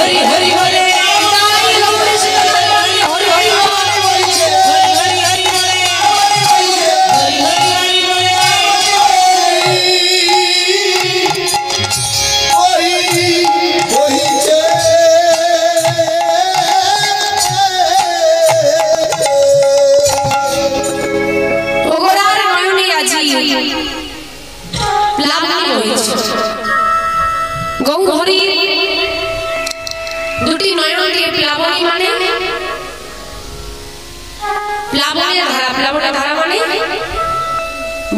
হরি হরি বলে গৌরহরি দুটি নয়ন দিয়ে প্লাবনী মানে প্লাবনের ধারা, প্লাবনের ধারা মানে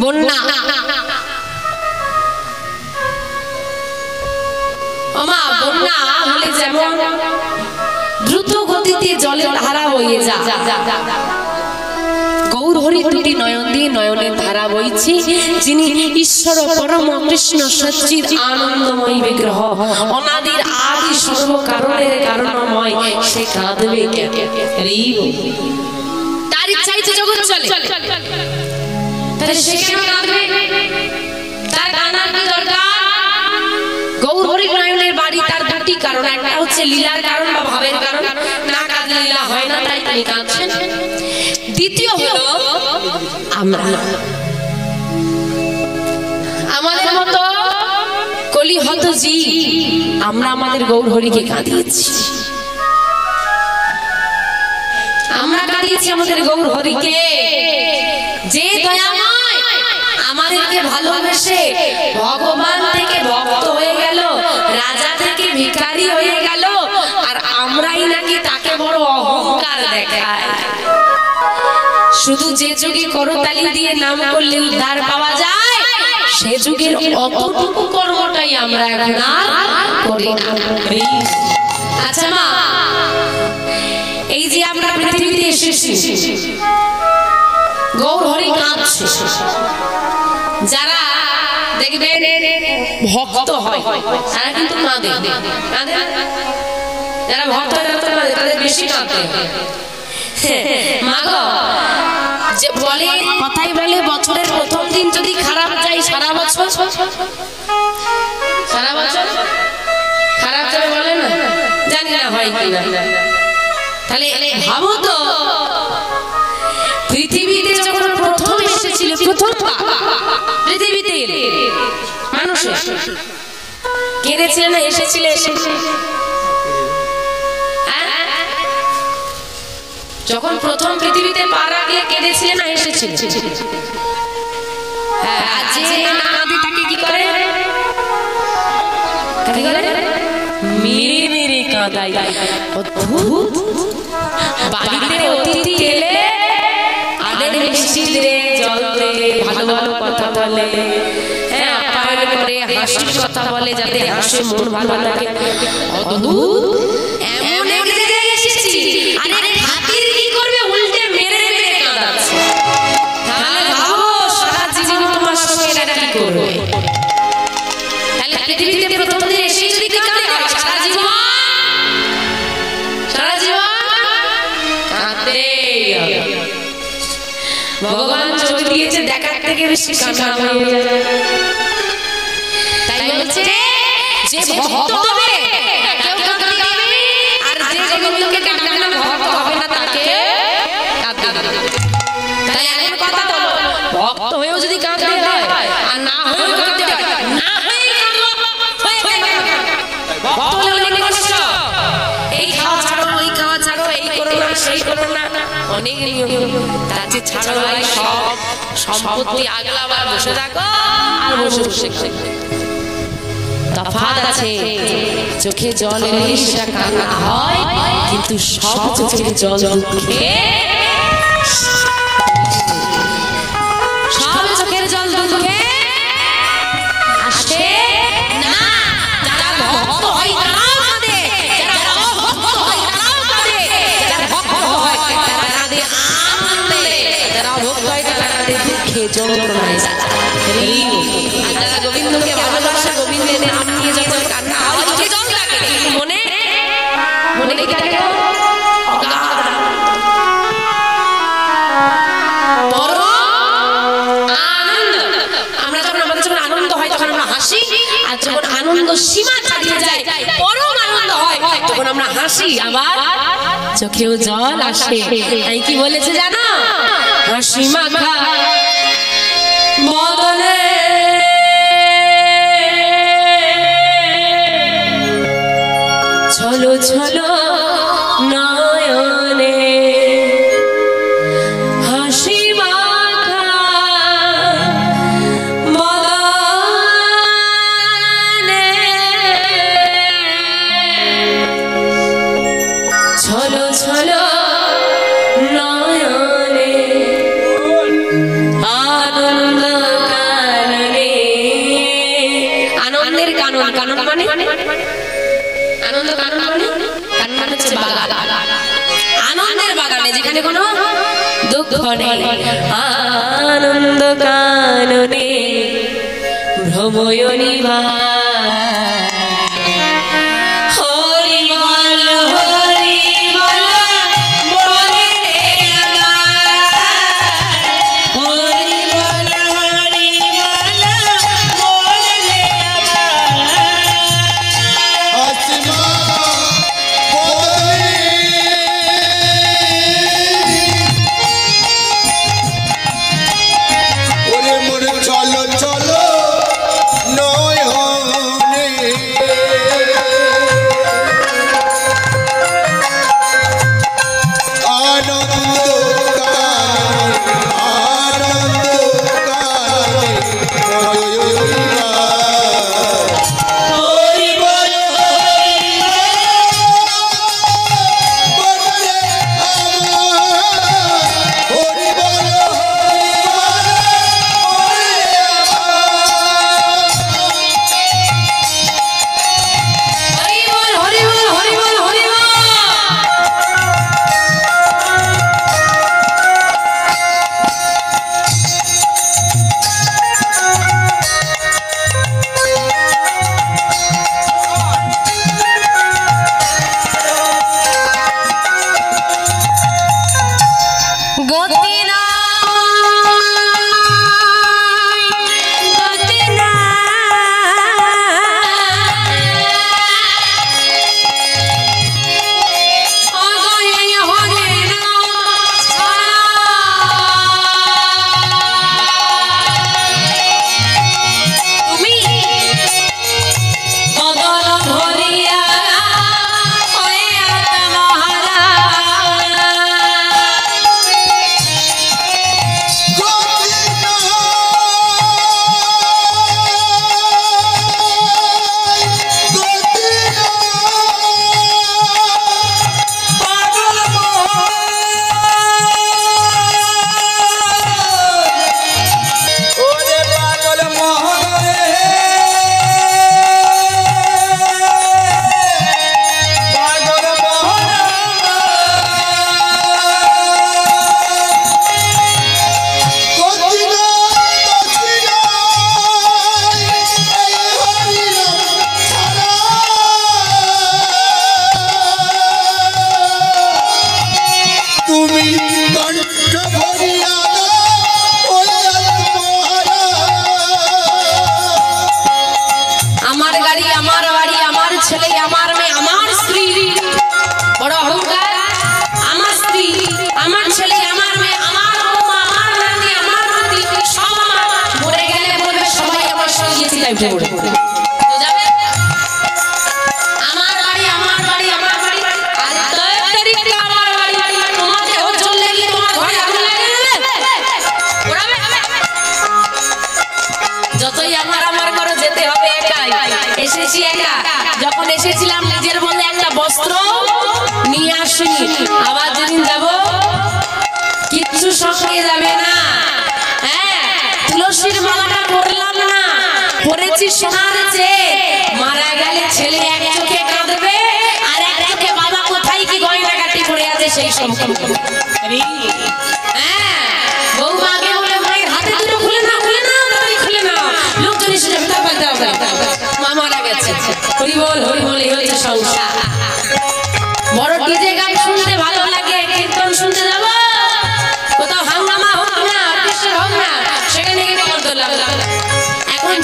বন্যা। আমা বন্যা হলে যেমন দ্রুত গতিতে জলের ধারা বয়ে যায়, গৌরহরি দুটি নয়ন দিয়ে নয়নের ধারা বইছে, যিনি ঈশ্বর পরম কৃষ্ণ সচ্চিদ আনন্দময় বিগ্রহ, অনাদির আদি সর্ব কারণের কারণময়, সে কাঁদবে তার ইচ্ছাই তো জগৎ চলে, তাহলে সে কেন কাঁদবে? তার কান্নার কি দরকার? গৌরহরি নয়নের বাড়ি তার দুটি কারণ, একটা হচ্ছে লীলার কারণ বা ভাবের কারণ, না কাঁদলে লীলা হয় না, তাই তিনি কাঁদছেন। দ্বিতীয় হলো আমরা আমাদের মতো কলিহত জীব, আমরা আমাদের গৌরহরিকে কাঁদিয়েছি, আমরা কাঁদিয়েছি আমাদের গৌরহরিকে, যে দয়াময় আমাদেরকে ভালোবেসে ভগবান থেকে ভক্ত হয়ে গেল, রাজা থেকে ভিখারি হয়ে গেল, আর আমরাই নাকি তাকে বড় অহংকার দেখায়। শুধু যে যুগে করতালি দিয়ে নাম করলে উদ্ধার পাওয়া যায়, সে যুগের অতটুকু কর্মটাই আমরা এখন আর করি না। আচ্ছা মা, এই যে আমরা পৃথিবীতে এসেছি, গৌরহরি কাঁদছে, যারা দেখবেন ভক্ত হয় তারা কিন্তু কাঁদে, যারা ভক্ত হয় তাদের বেশি কাঁদে। মা গো, যে বলে কথাই বলে বছরের প্রথম দিন যদি খারাপ যায় সারা বছর খারাপ যাবে, বলে না, জানি না হয় কিনা। তাহলে ভাবো তো, পৃথিবীতে যখন প্রথম এসেছিল, প্রথম পৃথিবীতে মানুষ কেঁদেছিল না, এসেছিল, যখন প্রথম পৃথিবীতে পা রাখলে কেঁদেছিলেন না, এসেছিলেন। যে না কাঁদে তাকে কি করে? মেরে মেরে কাঁদাই। অদ্ভুত, বাড়িতে অতিথি এলে আদের মিষ্টি দে, জল দে, ভালো ভালো কথা বলে, হ্যাঁ আপ্যায়ন করে, হাসির কথা বলে, যাতে হাসে মন ভালো লাগে। অদ্ভুত, এমন এক জায়গায় এসেছি, আরে হাতির কি করবে? উল্টে মেরে মেরে কাঁদাচ্ছে। তাহলে ভাবো সারা জীবন তোমার সঙ্গে এরা কি করবে? তাহলে পৃথিবীতে প্রথম দিন এসে যদি কাঁদে, সারা জীবন কাঁদতে ভগবান চোখ দিয়েছে দেখার থেকে বেশি কাঁদা হয়ে যায়। তাই বলছে যে ভক্ত হবে কেউ কাঁদতে হবে, আর যে গোবিন্দকে কাঁদবে না ভক্ত হবে না তাকে কাঁদতে হবে। তাই এমন কথা বলো, ভক্ত হয়েও যদি কাঁদতে হয় আর না হয়েও কাঁদতে হয়, না হয়ে কাঁদলো, ভক্ত হলে অনেক কষ্ট, এই খাওয়া ছাড়ো, ওই খাওয়া ছাড়ো, এই করো না, সেই করো না, অনেক নিয়ম। তার যে ছাড়ো ভাই, সব সম্পত্তি আগলাবার বসে থাকো আর বসে বসে তফাৎ আছে। চোখে জল এলে সেটা কান্না হয়, কিন্তু সব চোখের জল দুঃখে, সব চোখের জল দুঃখে আসে না। যারা ভক্ত হয় তারাও কাঁদে, যারা অভক্ত হয় তারাও কাঁদে, যারা ভক্ত হয় তারা কাঁদে আনন্দে, যারা অভক্ত হয় তারা কাঁদে দুঃখে, যন্ত্রণায়। যারা গোবিন্দকে ভালোবাসে, গোবিন্দের নাম নিয়ে যখন কান্না হয়, চোখে জল লাগে, মনে মনে কি থাকে? সীমা ছাড়িয়ে যায়, পরম আনন্দ হয়, তখন আমরা হাসি, আবার চোখেও জল আসে। তাই কি বলেছে জানো? হাসি মাখা বদনে ছলো ছলো নয়নে, হাসি মাখা বদনে ছলো ছলো নয়নে, আনন্দ কাননে। আনন্দের কানন, কানন মানে আনন্দ, কানন মানে কানন হচ্ছে বাগান, আনন্দের বাগানে যেখানে কোনো দুঃখ নেই। আনন্দ কাননে ভ্রময়নী বা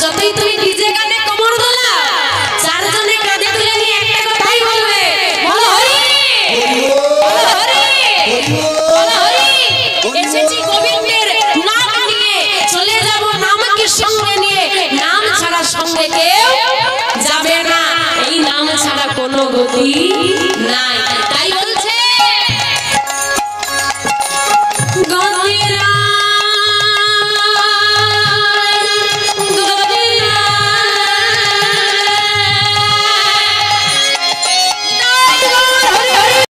যতই তুমি ডিজে গানে কমর দোলা, কোনো গতি নাই।